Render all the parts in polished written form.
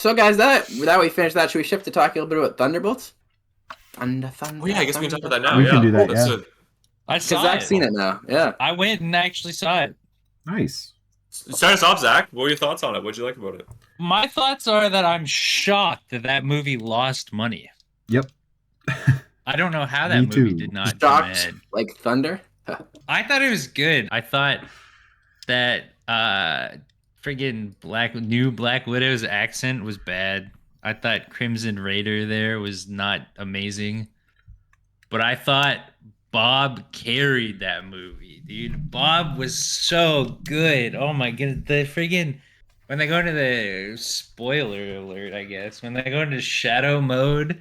So, guys, that we finished that, should we shift to talk a little bit about Thunderbolts? Oh yeah, I guess we can talk about that now. We can do that, That's yeah. I Because saw Zach's it. seen it now. Yeah. I went and actually saw it. Nice. Start us off, Zach. What were your thoughts on it? What'd you like about it? My thoughts are that I'm shocked that movie lost money. Yep. I don't know how that Me movie too. did not do Shocked bad. like thunder. I thought it was good. I thought that friggin' new Black Widow's accent was bad. I thought Crimson Raider there was not amazing. But I thought Bob carried that movie, dude. Bob was so good. Oh my goodness. The friggin' when they go into the spoiler alert, I guess, when they go into shadow mode,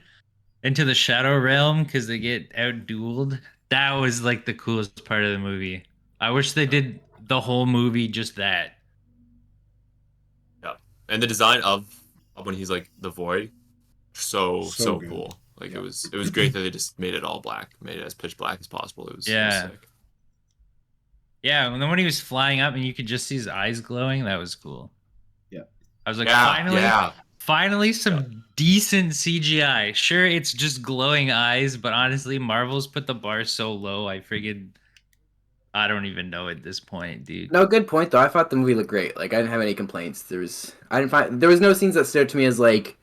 into the shadow realm because they get out-dueled, that was like the coolest part of the movie. I wish they did the whole movie just that. Yeah, and the design of when he's like the void, so good. cool. Like Yeah. it was great that they just made it all black, made it as pitch black as possible. It was Yeah. sick. Yeah, and then when he was flying up and you could just see his eyes glowing, that was cool. Yeah. I was like, Yeah, finally some decent CGI. Sure, it's just glowing eyes, but honestly, Marvel's put the bar so low, I don't even know at this point, dude. No, good point though. I thought the movie looked great. Like I didn't have any complaints. There was no scenes that stood out to me as like.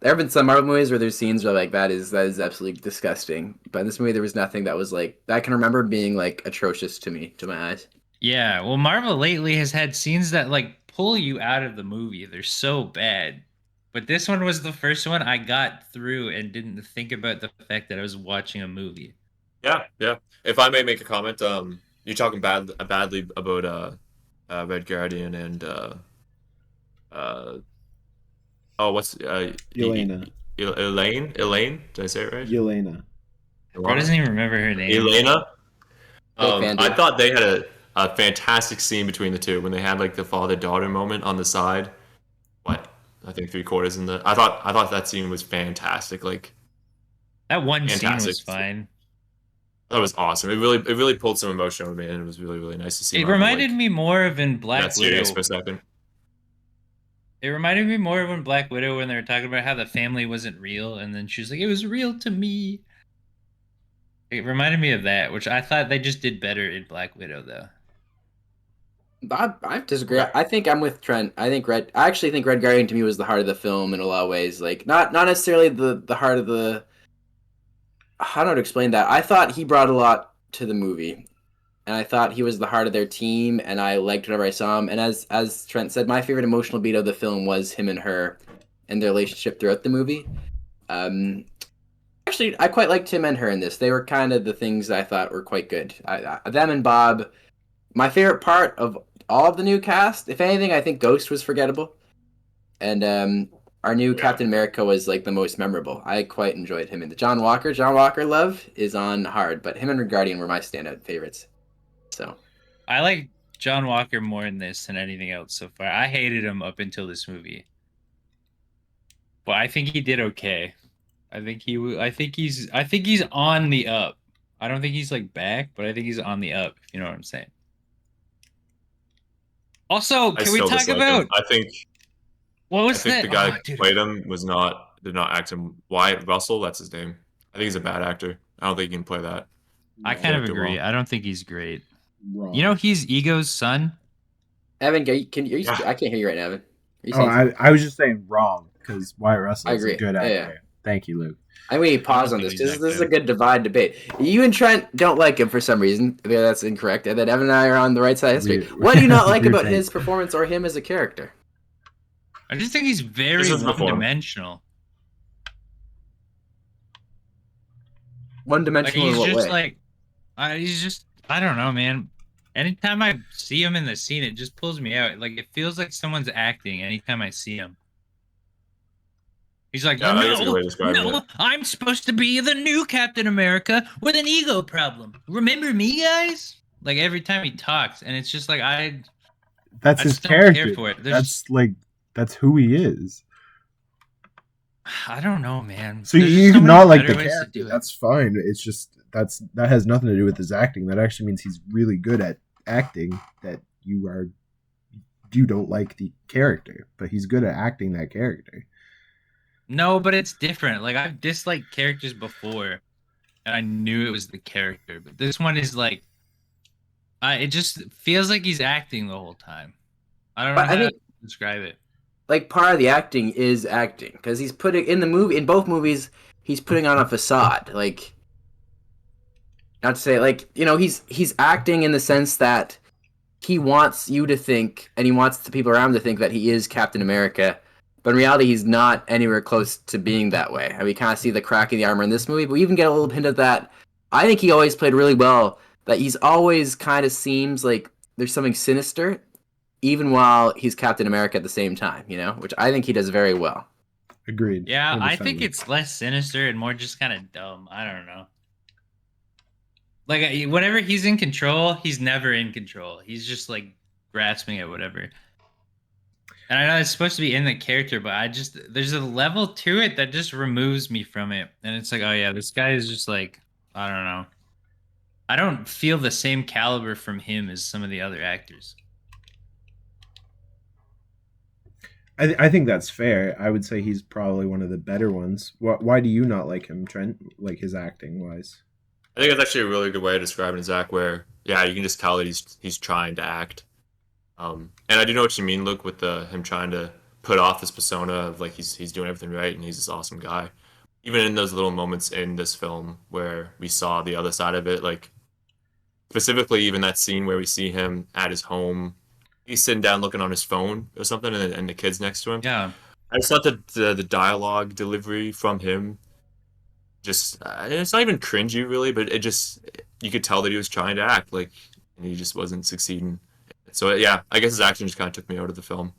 There have been some Marvel movies where there's scenes where like that is absolutely disgusting. But in this movie, there was nothing that was like that I can remember being like atrocious to my eyes. Yeah, well, Marvel lately has had scenes that like pull you out of the movie. They're so bad. But this one was the first one I got through and didn't think about the fact that I was watching a movie. yeah. If I may make a comment, you're talking badly about Red Guardian and what's Elena. Elaine? Did I say it right? Yelena. Bro doesn't even remember her name. Elena. Fan I dude. thought they had a fantastic scene between the two when they had like the father-daughter moment on the side. What? I think 3/4 in the. I thought that scene was fantastic. Like That one scene was Fantastic. fine. that was awesome. It really pulled some emotion out of me, and it was really nice to see. It Marvel, reminded like, me more of in Black that serious Widow. for a second. It reminded me more of in Black Widow when they were talking about how the family wasn't real, and then she was like, "It was real to me." It reminded me of that, which I thought they just did better in Black Widow, though. I disagree. I think I'm with Trent. I actually think Red Guardian to me was the heart of the film in a lot of ways. Like not necessarily the heart of the. I don't know how to explain that. I thought he brought a lot to the movie, and I thought he was the heart of their team, and I liked whenever I saw him. And as Trent said, my favorite emotional beat of the film was him and her, and their relationship throughout the movie. Actually, I quite liked him and her in this. They were kind of the things I thought were quite good. Them and Bob. My favorite part of all of the new cast, if anything, I think Ghost was forgettable, and our new Captain America was like the most memorable. I quite enjoyed him in the John Walker love is on hard, but him and Red Guardian were my standout favorites. So I like John Walker more in this than anything else so far. I hated him up until this movie, but I think he did okay. I think he's on the up. I don't think he's like back, but I think he's on the up. If you know what I'm saying. Also, I can we still talk dislike about him. I think what was the that? guy Oh, who dude. played him did not act him. Wyatt Russell, that's his name. I think he's a bad actor. I don't think he can play that. I kind of Character agree. well. I don't think he's great. Wrong. You know, he's Ego's son. Evan, can you? Yeah. I can't hear you right now, Evan. Are you Oh, saying something? I was just saying wrong because Wyatt Russell I is a agree. good Yeah, actor. yeah. Thank you, Luke. We need to pause I on don't this think he's because this is a active. good divide debate. You and Trent don't like him for some reason. Yeah, that's incorrect. And then Evan and I are on the right side of history. What do you not like Weird about thing. his performance or him as a character? I just think he's very This is the form. one-dimensional. One Like dimensional he's in what just way? like, I don't know, man. Anytime I see him in the scene, it just pulls me out. Like it feels like someone's acting. Anytime I see him, he's like, Yeah, I think that's a good way no, of describing no, it. I'm supposed to be the new Captain America with an ego problem. Remember me, guys? Like every time he talks, and it's just like That's I his just don't care character. for it. There's That's who he is. I don't know, man. So There's you just so can many not like better the ways to character. do it. That's fine. It's just that has nothing to do with his acting. That actually means he's really good at acting. That you don't like the character, but he's good at acting that character. No, but it's different. Like I've disliked characters before, and I knew it was the character. But this one is like, it just feels like he's acting the whole time. I don't know But I how to think describe it. like part of the acting is acting because he's putting in both movies he's putting on a facade. Like not to say like he's acting in the sense that he wants you to think and he wants the people around to think that he is Captain America. But in reality, he's not anywhere close to being that way. And we kind of see the crack in the armor in this movie, but we even get a little hint of that. I think he always played really well. That he's always kind of seems like there's something sinister, even while he's Captain America at the same time. Which I think he does very well. Agreed. Yeah, I think 100%. it's less sinister and more just kind of dumb. I don't know. Like whenever he's in control, he's never in control. He's just like grasping at whatever. And I know it's supposed to be in the character, but there's a level to it that just removes me from it. And it's like, oh yeah, this guy is just like, I don't know. I don't feel the same caliber from him as some of the other actors. I think that's fair. I would say he's probably one of the better ones. Why do you not like him, Trent? Like his acting wise? I think it's actually a really good way of describing Zach. Where yeah, you can just tell that he's trying to act. And I do know what you mean, Luke, with him trying to put off this persona of like he's doing everything right and he's this awesome guy. Even in those little moments in this film where we saw the other side of it, like specifically even that scene where we see him at his home, he's sitting down looking on his phone or something, and the kid's next to him. Yeah. I just thought that the dialogue delivery from him, just it's not even cringy really, but it just you could tell that he was trying to act like, and he just wasn't succeeding. So yeah, I guess his action just kind of took me out of the film.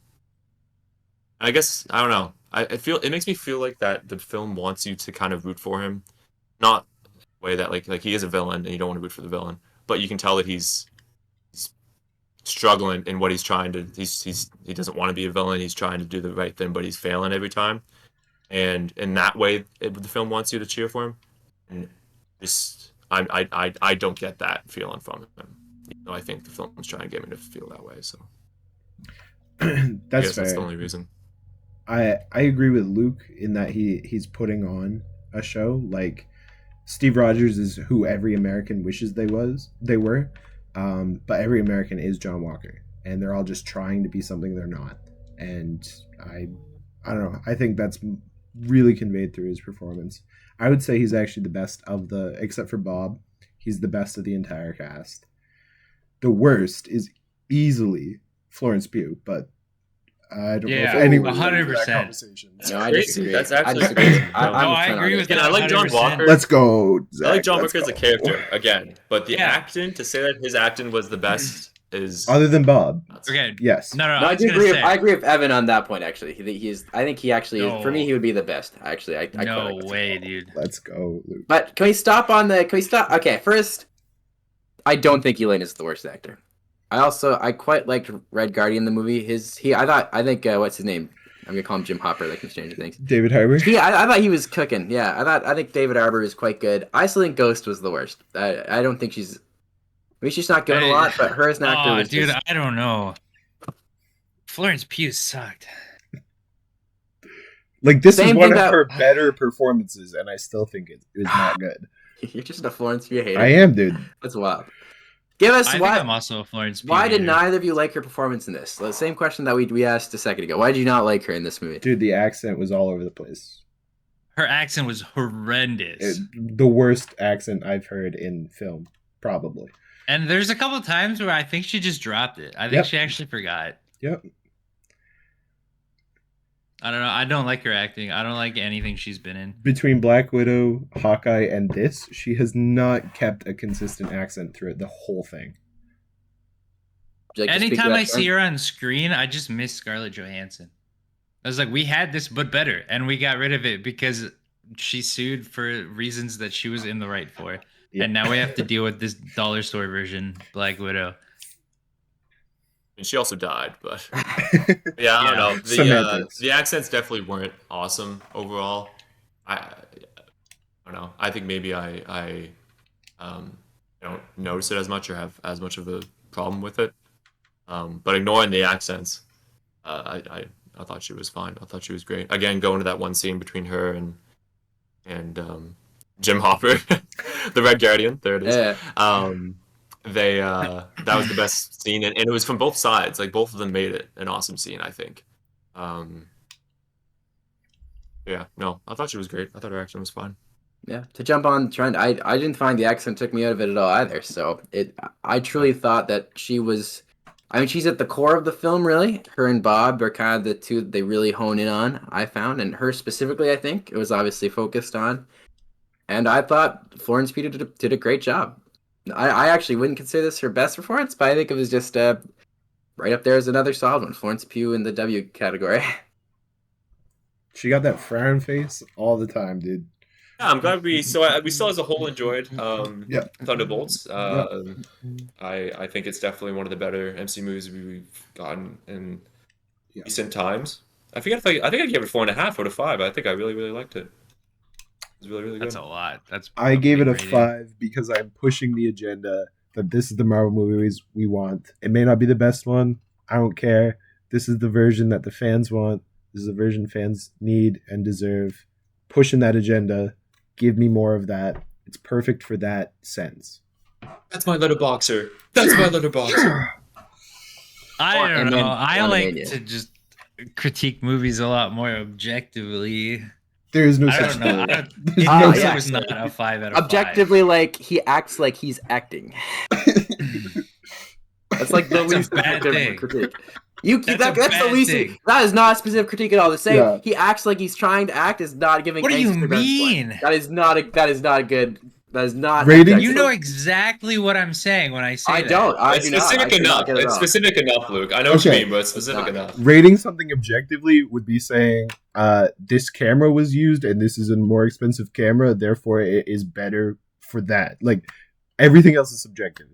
I guess I don't know. I feel it makes me feel like that the film wants you to kind of root for him, not the way that like he is a villain and you don't want to root for the villain, but you can tell that he's struggling in what he's trying to. He doesn't want to be a villain. He's trying to do the right thing, but he's failing every time. And in that way, the film wants you to cheer for him. And just I don't get that feeling from him. I think the film's trying to get me to feel that way. So That's fair. That's the only reason. I agree with Luke in that he's putting on a show. Like Steve Rogers is who every American wishes they were, but every American is John Walker, and they're all just trying to be something they're not. And I don't know. I think that's really conveyed through his performance. I would say he's actually the best of except for Bob. He's the best of the entire cast. The worst is easily Florence Pugh, but I don't know if anyone 100%. No, I disagree. That's I actually disagree. crazy. I agree with Again, that. I like John 100%. Walker. Let's go, Zach. I like John Let's Walker as a go. character again, but the Yeah. acting, to say that his acting was the best is Other than Bob, Okay. yes. No, No, I I was do gonna agree. say, I agree with Evan on that point. Actually, I think he actually No. for me he would be the best. Actually, I quite no like this. way, dude. Let's go, Luke. But can we stop on the? Can we stop? Okay, first, I don't think Elaine is the worst actor. I quite liked Red Guardian the movie. I think what's his name? I'm gonna call him Jim Hopper, like in Stranger Things. David Harbour. I thought he was cooking. Yeah, I think David Harbour is quite good. I still think Ghost was the worst. I don't think she's. Maybe she's not good a lot, but her as an actor was dude, just- I don't know. Florence Pugh sucked. Like this Same is one thing of that- her better performances, and I still think it was not good. You're just a Florence Pugh hater. I am, dude. That's wild. Give us I think why. I'm also a Florence Pugh. Why did hater. neither of you like her performance in this? The same question that we asked a second ago. Why did you not like her in this movie? Dude, the accent was all over the place. Her accent was horrendous. The worst accent I've heard in film, probably. And there's a couple times where I think she just dropped it. I think Yep. she actually forgot. Yep. I don't know. I don't like her acting. I don't like anything she's been in. Between Black Widow, Hawkeye, and this, she has not kept a consistent accent throughout the whole thing. Would you like to speak to Anytime that, I see Trent? her on screen, I just miss Scarlett Johansson. I was like, we had this, but better, and we got rid of it because she sued for reasons that she was in the right for, Yeah. and now we have to deal with this dollar store version Black Widow. And she also died, but yeah, I don't know. Semantics. The accents definitely weren't awesome overall. I don't know. I think maybe I don't notice it as much or have as much of a problem with it. But ignoring the accents, I I thought she was fine. I thought she was great. Again, going to that one scene between her and Jim Hopper, the Red Guardian. There it is. Yeah. That was the best scene, and it was from both sides. Like both of them made it an awesome scene, I think. Yeah, no, I thought she was great. I thought her action was fine. Yeah, to jump on trend, I didn't find the accent took me out of it at all either. So I truly thought that she was. I mean, she's at the core of the film, really. Her and Bob are kind of the two that they really hone in on, I found. And her specifically, I think, it was obviously focused on. And I thought Florence Pugh did a great job. I actually wouldn't consider this her best performance, but I think it was just right up there as another solid one. Florence Pugh in the W category. She got that frown face all the time, dude. Yeah, I'm glad we still as a whole enjoyed Thunderbolts. I think it's definitely one of the better MC movies we've gotten in recent times. I think I gave it 4.5 out of 5. I think I really, really liked it. It was really, really good. That's a lot. I gave it a 5 because I'm pushing the agenda that this is the Marvel movies we want. It may not be the best one. I don't care. This is the version that the fans want. This is the version fans need and deserve. Pushing that agenda. Give me more of that. It's perfect for that sense. That's my letterboxer. That's my letterboxer. I don't know. I like to just critique movies a lot more objectively. There is no I such don't know. thing. It was not a 5 out of 5. Objectively, like he acts like he's acting. That's like the least bad thing. critique. That's the least. thing. That is not a specific critique at all. To say Yeah. he acts like he's trying to act is not giving. What do you angst to Ben's mean? point. That is not good. That is not. Rating- objective. You know exactly what I'm saying when I say I that. don't. It's specific enough. It's specific enough, Luke. I know what you mean, but it's specific enough. Rating something objectively would be saying this camera was used and this is a more expensive camera, therefore it is better for that. Like everything else is subjective.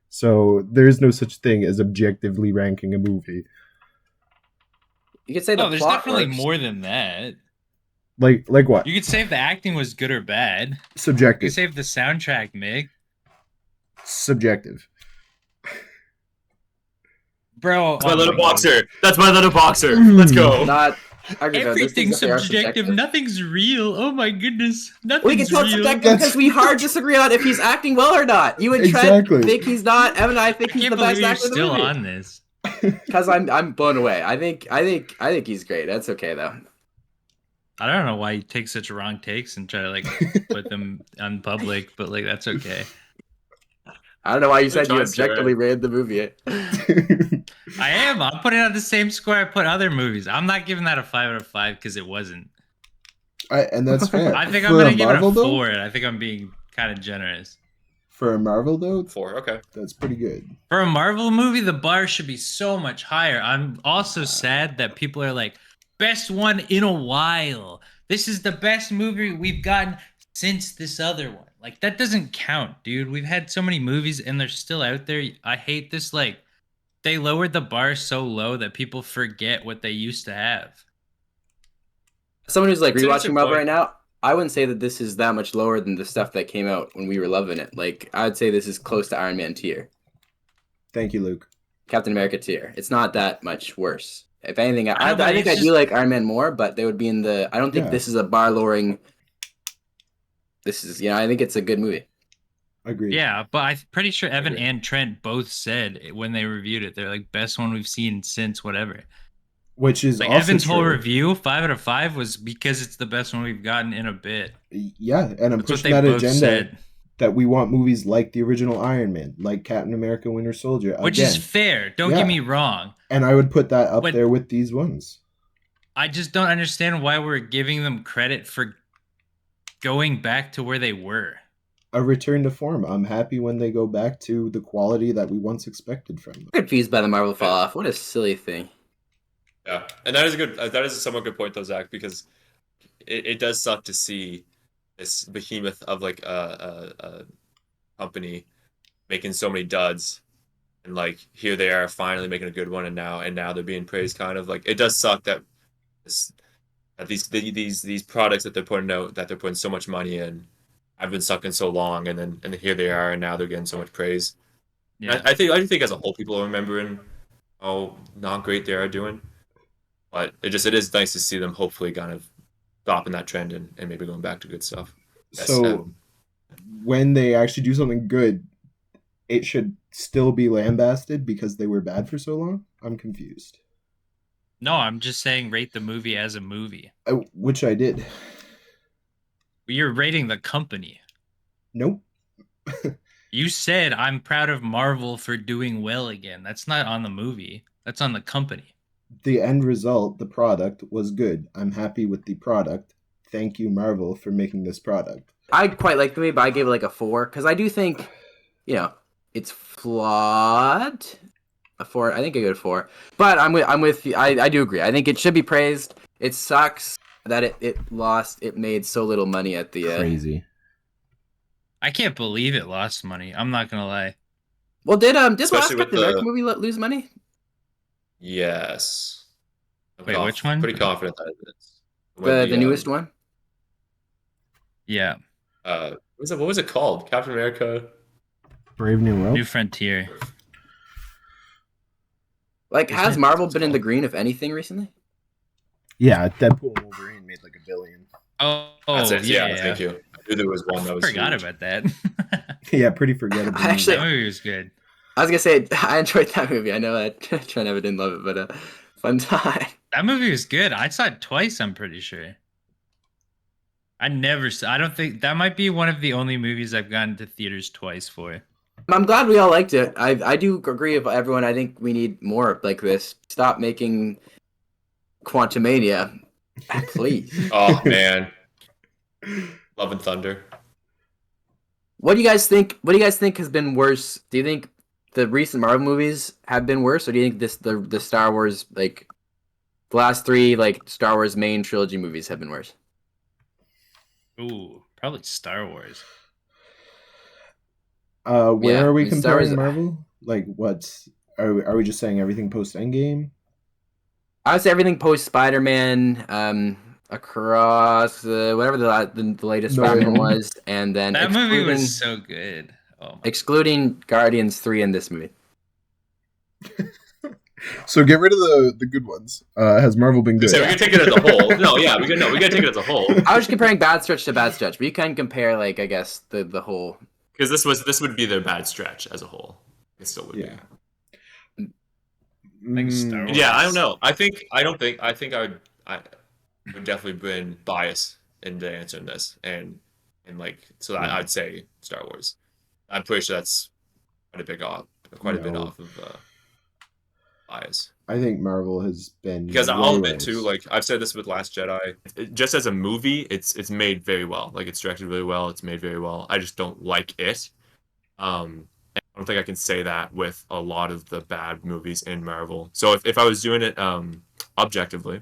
So there is no such thing as objectively ranking a movie. You could say the there's plot definitely works. more than that. Like what? You could say if the acting was good or bad. You Subjective. could say if the soundtrack, Mick. Subjective. Bro, That's my letterboxer. That's my letterboxer. Let's go. Not. I agree, though. Those everything's things are subjective. Nothing's real. Oh my goodness. We Nothing's can tell it's real. subjective because we hard disagree on if he's acting well or not. You and Exactly. Trent think he's not. Evan and I think I he's can't the believe best you're actor in the still movie. on this. Because I'm blown away. I think he's great. That's okay though. I don't know why you take such wrong takes and try to like put them on public, but like that's okay. I don't know why you said you trying, Sarah. objectively rated the movie. I am. I'm putting it on the same score I put other movies. I'm not giving that a 5 out of 5 because it wasn't. And that's fair. I think For I'm gonna a give Marvel, it a though? 4. I think I'm being kind of generous. For a Marvel though, 4. Okay. that's pretty good. For a Marvel movie, the bar should be so much higher. I'm also sad that people are like, best one in a while. This is the best movie we've gotten since this other one. Like, that doesn't count, dude. We've had so many movies and they're still out there. I hate this. Like, they lowered the bar so low that people forget what they used to have. Someone who's like It's a rewatching good Marvel point. right now, I wouldn't say that this is that much lower than the stuff that came out when we were loving it. Like, I would say this is close to Iron Man tier, Thank you, Luke. Captain America tier. It's not that much worse. If anything, I know, but think it's I do like Iron Man more, but they would be in the. I don't think Yeah. this is a bar lowering. This is, I think it's a good movie. Agreed. Yeah, but I'm pretty sure Evan agree. and Trent both said when they reviewed it, they're like, best one we've seen since whatever. Which is Like, also Evan's whole true. review, 5 out of 5, was because it's the best one we've gotten in a bit. Yeah, and I'm That's what pushing they that both agenda said. that we want movies like the original Iron Man, like Captain America Winter Soldier. Which again. is fair. Don't Yeah. get me wrong. And I would put that up But- there with these ones. I just don't understand why we're giving them credit for going back to where they were. A return to form. I'm happy when they go back to the quality that we once expected from them. I'm confused by the Marvel fall off. What a silly thing. Yeah, and that is a good. That is a somewhat good point, though, Zach, because it does suck to see this behemoth of like a company making so many duds, and like here they are finally making a good one, and now they're being praised. Kind of like it does suck that these products that they're putting out, that they're putting so much money in, have been sucking so long, and then here they are, and now they're getting so much praise. Yeah. I think as a whole, people are remembering how not great they are doing. But it is nice to see them hopefully kind of stopping that trend and maybe going back to good stuff. Yes, So when they actually do something good, it should still be lambasted because they were bad for so long? I'm confused. No, I'm just saying rate the movie as a movie. Which I did. You're rating the company. Nope. You said I'm proud of Marvel for doing well again. That's not on the movie. That's on the company. The end result, the product, was good. I'm happy with the product. Thank you, Marvel, for making this product. I quite like the movie, but I gave it like a 4 because I do think, it's flawed. A 4, I think I go to 4. But I'm with you. I do agree. I think it should be praised. It sucks that it lost. It made so little money at the Crazy. I can't believe it lost money. I'm not gonna lie. Well, did last Especially with Captain America movie lose money? yes. Wait, which one? Pretty confident that it is. The newest one? Yeah, What was it called? Captain America. Brave New World? New Frontier. Like, Isn't has it? Marvel What's been it in the called? green, if anything, recently? Yeah, Deadpool and Wolverine made like $1 billion. Oh, That's it. yeah. Thank you. I knew there was one that was Forgot huge. about that. Yeah, pretty forgettable. I actually- That movie was good. I was gonna say I enjoyed that movie. I know that Trent never didn't love it, but fun time. That movie was good. I saw it twice, I'm pretty sure. I don't think that might be one of the only movies I've gone to theaters twice for. I'm glad we all liked it. I do agree with everyone. I think we need more like this. Stop making Quantumania, please. Oh man, Love and Thunder. What do you guys think? What do you guys think has been worse? Do you think the recent Marvel movies have been worse, or do you think the Star Wars, like the last 3 like Star Wars main trilogy movies have been worse? Ooh, probably Star Wars. Where Yeah, are we I mean, Star comparing Wars- Marvel? Like, are we just saying everything post Endgame? I would say everything post Spider-Man, across whatever the latest No Way Spider-Man Home. was, and then That movie was so good. Oh my. excluding Guardians 3 in this movie. So get rid of the good ones. Has Marvel been good? So we're gonna take it as a whole. No, yeah, we gotta take it as a whole I was just comparing bad stretch to bad stretch, but you can compare, like, I guess the whole. because this would be their bad stretch as a whole. It still would Yeah. Like Star be. Wars. Yeah, I don't know. I think I would definitely bring bias in the answer in this, and like so I'd say Star Wars. I'm pretty sure that's quite a bit off of bias. I think Marvel has been Because way I'll admit worse. too, like I've said this with Last Jedi, just as a movie, it's made very well. Like it's directed really well, it's made very well. I just don't like it. And I don't think I can say that with a lot of the bad movies in Marvel. So if I was doing it objectively,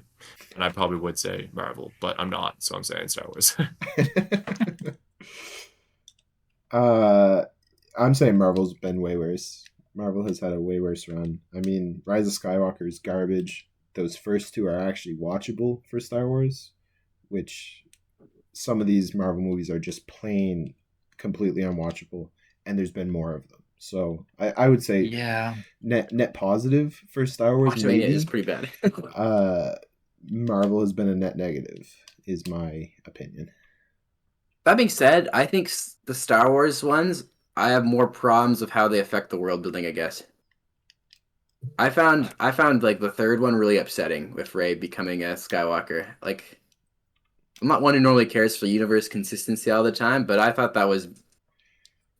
then I probably would say Marvel, but I'm not, so I'm saying Star Wars. I'm saying Marvel's been way worse. Marvel has had a way worse run. I mean, Rise of Skywalker is garbage. Those first 2 are actually watchable for Star Wars, which some of these Marvel movies are just plain completely unwatchable, and there's been more of them. So I would say Yeah. net positive for Star Wars. Quantumania Maybe. is pretty bad. Marvel has been a net negative, is my opinion. That being said, I think the Star Wars ones, I have more problems with how they affect the world building, I guess. I found like the third one really upsetting with Rey becoming a Skywalker. Like, I'm not one who normally cares for universe consistency all the time, but I thought that was,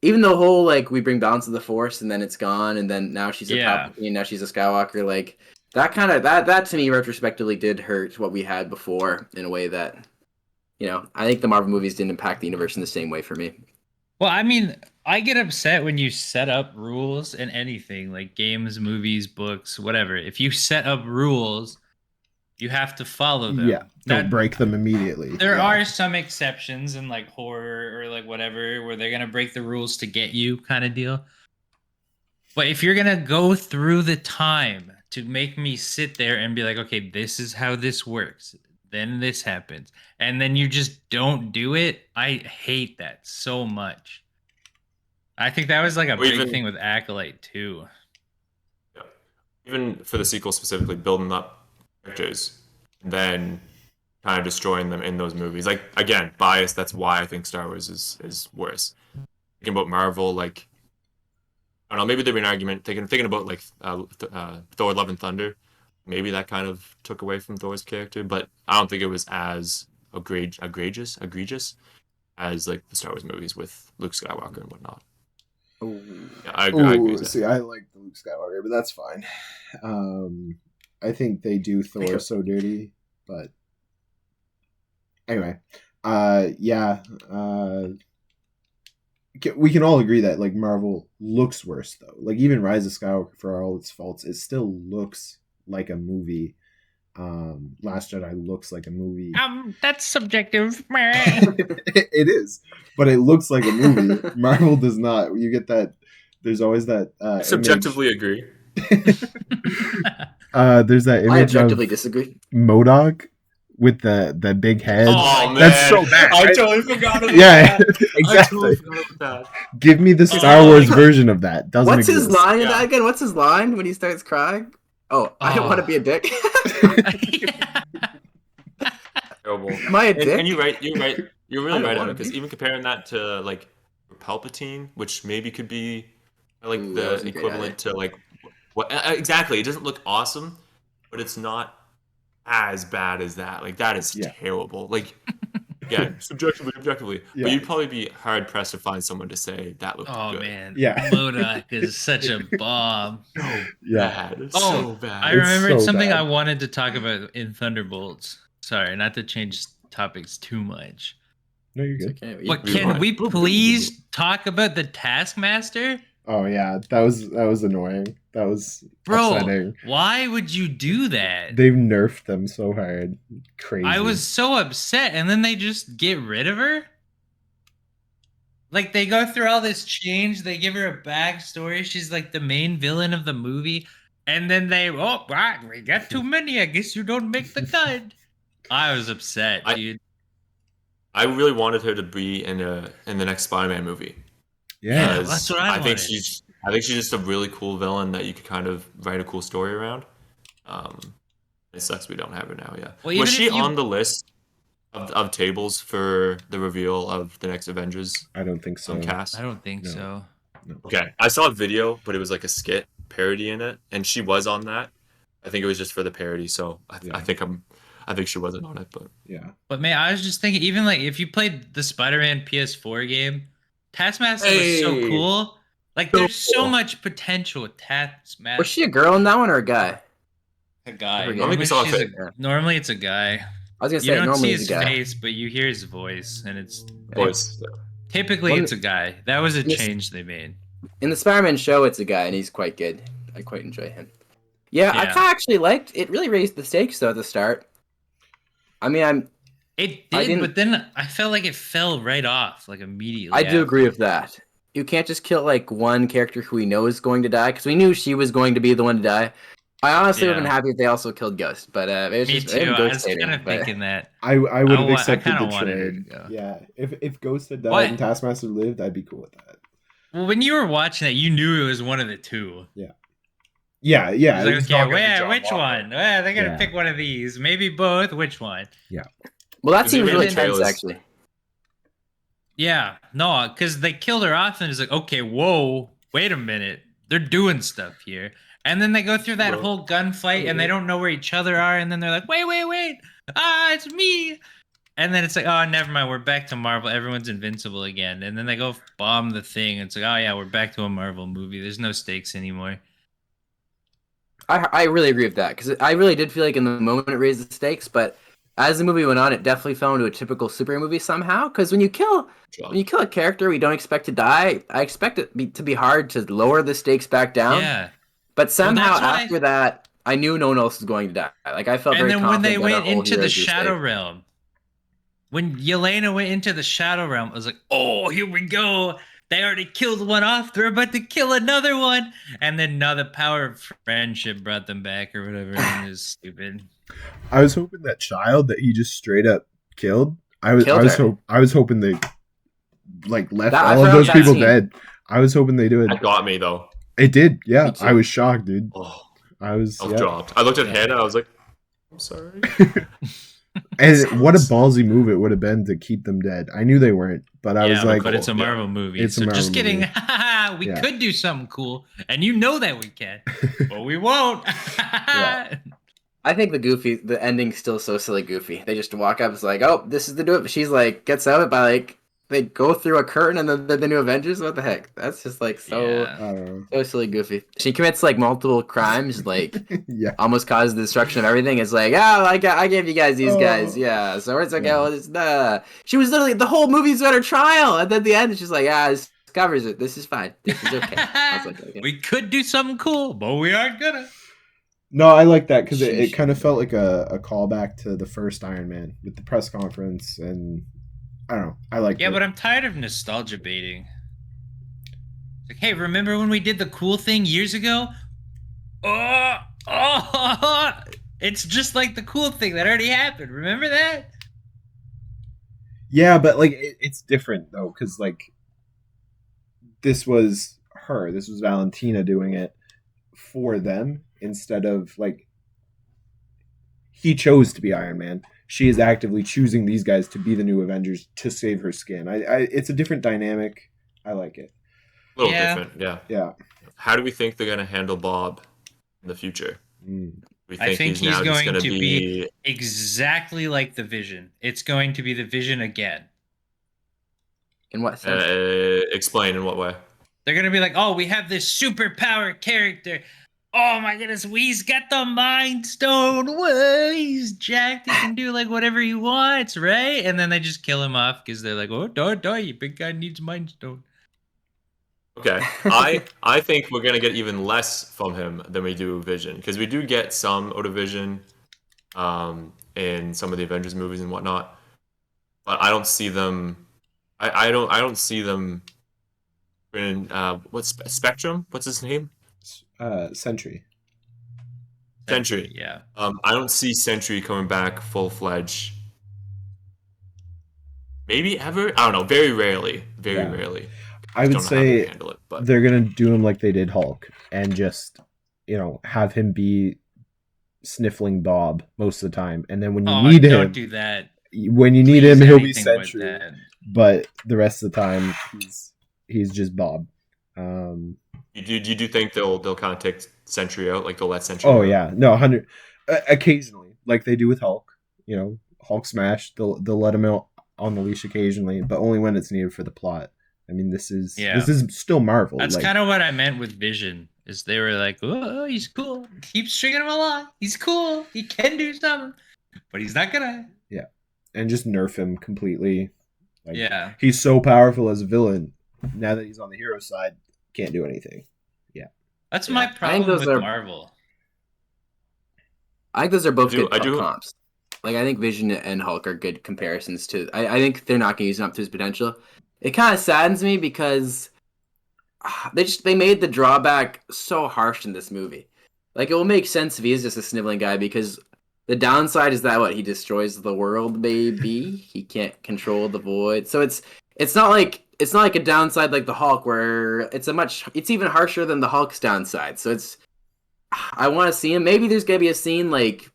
even the whole like we bring balance of the Force and then it's gone and then now she's a Palpatine, now she's a Skywalker. Like that kind of that to me retrospectively did hurt what we had before in a way that, I think the Marvel movies didn't impact the universe in the same way for me. Well, I mean, I get upset when you set up rules in anything, like games, movies, books, whatever. If you set up rules, you have to follow them. Yeah, don't break them immediately. There are some exceptions in like horror or like whatever where they're going to break the rules to get you kind of deal. But if you're going to go through the time to make me sit there and be like, okay, this is how this works, then this happens, and then you just don't do it, I hate that so much. I think that was like a big thing with Acolyte too. Yeah. Even for the sequel specifically, building up characters then kind of destroying them in those movies. Like, again, bias. That's why I think Star Wars is worse. Thinking about Marvel, like, I don't know, maybe there'd be an argument thinking about like Thor: Love and Thunder. Maybe that kind of took away from Thor's character, but I don't think it was as egregious as like the Star Wars movies with Luke Skywalker and whatnot. Ooh. Yeah, I agree with that. See, I like the Luke Skywalker, but that's fine. I think they do Thor so dirty, but anyway, we can all agree that like Marvel looks worse though. Like even Rise of Skywalker, for all its faults, it still looks like a movie. Last Jedi looks like a movie. That's subjective. It is, but it looks like a movie. Marvel does not. You get that. There's always that. Subjectively agree. There's that image I objectively of disagree. MODOK with the big head. Oh man, that's so bad. I right? totally forgot about Yeah, that. exactly. I totally forgot about that. Give me the Star Wars version of that. Doesn't What's exist. his line in Yeah. that again? What's his line when he starts crying? Oh, I don't Oh. want to be a dick. Terrible. Am I a dick? And you're right. You're I really don't right, wanna because be. even comparing that to like Palpatine, which maybe could be like Ooh, that the wasn't great equivalent to like what exactly. It doesn't look awesome, but it's not as bad as that. Like that is Yeah. terrible. Like yeah, subjectively, objectively. Yeah. But you'd probably be hard pressed to find someone to say that looked Oh good. man, Yeah. MODOK is such a bomb. So Yeah. bad. It's Oh, so bad. I It's remembered so something bad. I wanted to talk about in Thunderbolts. Sorry, not to change topics too much. No, you're good. Okay, But we can want- we please talk about the Taskmaster? Oh yeah, that was annoying. That was Bro, upsetting. why would you do that? They've nerfed them so hard. Crazy. I was so upset, and then they just get rid of her? Like, they go through all this change, they give her a backstory, she's like the main villain of the movie, and then right, we got too many, I guess you don't make the cut. I was upset, dude. I really wanted her to be in the next Spider-Man movie. Yeah. Yeah, that's what I think wanted. she's just a really cool villain that you could kind of write a cool story around. It sucks we don't have her now. Yeah, Well, even was she if you- on the list of tables for the reveal of the next Avengers I don't think so. cast? I don't think No. so. Okay, I saw a video, but it was like a skit parody in it, and she was on that. I think it was just for the parody, so I think she wasn't on it, but Yeah. But man, I was just thinking, even like if you played the Spider-Man PS4 game, Taskmaster was so Hey. cool. Like, So there's so cool. much potential with Taskmaster. Was she a girl in that one or a guy? A guy? I think Normally, we saw she's it. normally it's a guy. I was gonna You say don't normally see it's his a guy. face, but you hear his voice, and it's voice. typically Well, it's a guy. That was a yes. change they made. In the Spider-Man show, it's a guy, and he's quite good. I quite enjoy him. Yeah, I Yeah. kind of actually liked it. Really raised the stakes though at the start. I mean, It I did, didn't- but then I felt like it fell right off, like immediately. I do after. agree with that. You can't just kill like one character who we know is going to die because we knew she was going to be the one to die. I honestly would have been Yeah. happy if they also killed Ghost, but it was Me just too. I Ghost was hating, kind of but- thinking that. I would have I accepted kinda the wanted her trade. to go. Yeah. If Ghost had died What? and Taskmaster lived, I'd be cool with that. Well, when you were watching that, you knew it was one of the two. Yeah. Yeah. It was it was like, not okay, gonna be John which Walker. one? Well, they're gonna Yeah. pick one of these. Maybe both. Which one? Well, that Because they seems made really the tense, trailers- actually. Yeah, no, because they killed her off, and it's like, okay, whoa, wait a minute, they're doing stuff here, and then they go through that Bro. whole gunfight, and they don't know where each other are, and then they're like, wait, it's me, and then it's like, oh, never mind, we're back to Marvel, everyone's invincible again, and then they go bomb the thing, and it's like, oh yeah, we're back to a Marvel movie. There's no stakes anymore. I really agree with that because I really did feel like in the moment it raised the stakes, but as the movie went on, it definitely fell into a typical superhero movie somehow. Because when you kill a character we don't expect to die, I expect it to be hard to lower the stakes back down. Yeah, But somehow that's why- after that, I knew no one else was going to die. Like I felt and very then when they confident that our went whole into the heroes were Shadow safe. Realm, when Yelena went into the Shadow Realm, I was like, oh, here we go. They already killed one off. They're about to kill another one. And then now the power of friendship brought them back or whatever. And it was stupid. I was hoping that child that he just straight up killed. I was Killed her. I was hoping they like left That- I all of forgot those that people scene. dead. I was hoping they did. That got me though. It did. Yeah, Me too. I was shocked, dude. Oh, I was. I was Yeah. dropped. I looked at Hannah. I was like, I'm sorry. And what a ballsy move it would have been to keep them dead. I knew they weren't, but I was like, but it's a Marvel movie. It's a so Marvel just kidding. movie. We Yeah. could do something cool, and you know that we can, but we won't. Yeah. I think the ending's still so silly goofy. They just walk up, it's like, oh, this is the new. She's like, gets out by like, they go through a curtain and then the new Avengers. What the heck? That's just like so I don't know. so silly goofy. She commits like multiple crimes, like Yeah. almost causes the destruction of everything. It's like, oh, I gave you guys these guys, yeah. So it's like, Yeah. oh, it's She was literally the whole movie's about her trial, and then at the end, she's like, this covers it. This is fine. This is okay. I was like, okay. We could do something cool, but we aren't gonna. No, I like that because it Sheesh. kind of felt like a callback to the first Iron Man with the press conference, and I don't know. I like Yeah, it. but I'm tired of nostalgia baiting. It's like, hey, remember when we did the cool thing years ago? It's just like the cool thing that already happened. Remember that? Yeah, but like it's different though because like this was Valentina doing it for them instead of like he chose to be Iron Man. She is actively choosing these guys to be the new Avengers to save her skin. It's a different dynamic. I like it. A little Yeah. different, yeah. Yeah. How do we think they're gonna handle Bob in the future? We I think he's now just going to be be exactly like the Vision. It's going to be the Vision again. In what sense? explain in what way? They're going to be like, oh, we have this superpower character. Oh my goodness, he's got the Mind Stone. Whoa, he's jacked. He can do like whatever he wants, right? And then they just kill him off because they're like, oh, die, you big guy needs Mind Stone. Okay, I think we're gonna get even less from him than we do Vision because we do get some out of Vision, in some of the Avengers movies and whatnot, but I don't see them. I don't see them in what's Spectrum? What's his name? Sentry. Sentry. Yeah. I don't see Sentry coming back full-fledged. Maybe ever. I don't know. Very rarely. Very rarely. I would Don't know how they say would handle it, but they're gonna do him like they did Hulk and just have him be sniffling Bob most of the time, and then when you need don't him, do that. when you need Please, him, he'll be anything but Sentry. that. But the rest of the time, he's just Bob. you do think they'll kind of take Sentry out, like they'll let Sentry Oh out? yeah, no, 100. Occasionally, like they do with Hulk. Hulk smash. They'll let him out on the leash occasionally, but only when it's needed for the plot. I mean, this is still Marvel. That's like, kind of what I meant with Vision. Is they were like, oh, he's cool. Keep stringing him along. He's cool. He can do something, but he's not gonna. and just nerf him completely. Like, Yeah. he's so powerful as a villain. Now that he's on the hero side, can't do anything. That's Yeah. my I think problem those with are- Marvel. I think those are both I good do- comps. Like I think Vision and Hulk are good comparisons to. I think they're not going to use him up to his potential. It kind of saddens me because they made the drawback so harsh in this movie. Like it will make sense if he is just a sniveling guy because the downside is that he destroys the world. Maybe he can't control the void. So it's not like a downside like the Hulk where it's even harsher than the Hulk's downside. So I want to see him. Maybe there's gonna be a scene like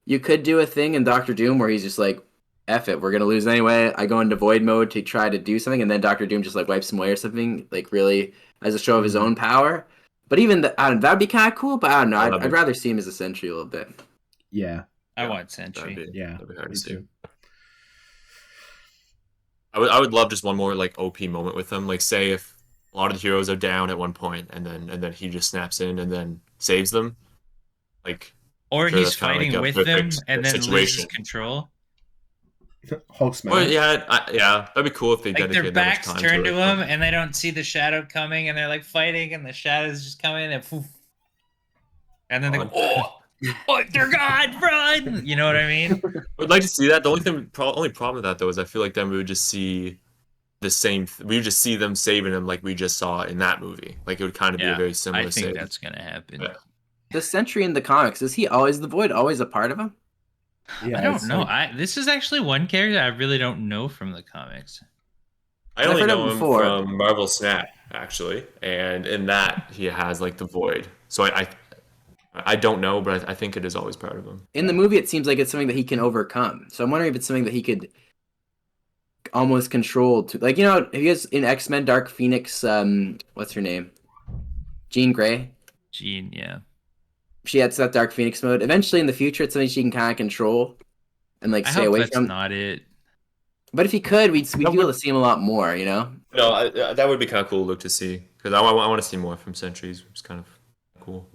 you could do a thing in Doctor Doom where he's just like, F it, we're gonna lose anyway. I go into void mode to try to do something, and then Doctor Doom just like wipes him away or something, like really as a show of his own power. But even that'd be kind of cool. But I don't know. I'd rather see him as a Sentry a little bit. Yeah, I want Sentry. That'd be hard me to see. too. I would love just one more like OP moment with him. Like say if a lot of the heroes are down at one point, and then he just snaps in and then saves them. Like Or Sure, he's that's kinda fighting like a with them perfect and then loses situation. control. Hulk smash. well, yeah, that'd be cool if they Like their dedicated that much backs time turned to it. him and they don't see the shadow coming and they're like fighting and the shadows just come in and poof. And then they go, oh, they're gone, run! You know what I mean? I'd like to see that. The only problem with that though is I feel like then we would just see the same. We would just see them saving him like we just saw in that movie. Like it would kind of be a very similar I think save. that's gonna happen. Yeah. The Sentry in the comics, is he always the Void? Always a part of him? Yeah, I don't it's know. like- This is actually one character I really don't know from the comics. I I've only heard know him him before. from Marvel Snap actually, and in that he has like the Void. So I don't know, but I think it is always part of him. In the movie, it seems like it's something that he can overcome. So I'm wondering if it's something that he could almost control. Like, you know, have you guys in X-Men Dark Phoenix, what's her name? Jean Grey? Jean, yeah. She has that Dark Phoenix mode. Eventually, in the future, it's something she can kind of control and like I stay hope away that's from. not it. But if he could, we'd be able to see him a lot more, you know? No, that would be kind of cool look to see because I want to see more from Sentries. It's kind of cool.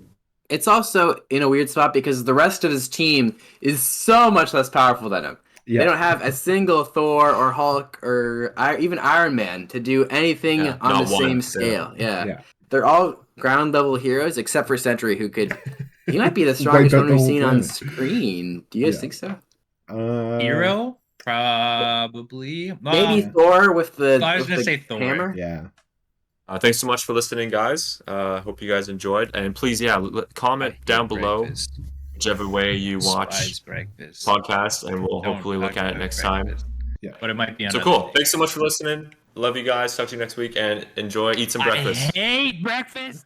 It's also in a weird spot because the rest of his team is so much less powerful than him. Yeah. They don't have a single Thor or Hulk or even Iron Man to do anything Yeah, on the not one, same yeah. scale. Yeah. Yeah. They're all ground level heroes except for Sentry, who could. He might be the strongest Wipe out one the we've whole seen on planet. screen. Do you guys Yeah. think so? Hero? Probably. Maybe Yeah. Thor with the. I was with gonna the say Thor. hammer. Yeah. Thanks so much for listening, guys. Hope you guys enjoyed, and please, comment I hate down below breakfast. whichever way you watch Despise breakfast. podcast, and we'll Don't hopefully look talk at it about next breakfast. time. Yeah. But it might be on. So cool. Thanks so much for listening. Love you guys. Talk to you next week, and enjoy. Eat some breakfast. I hate breakfast.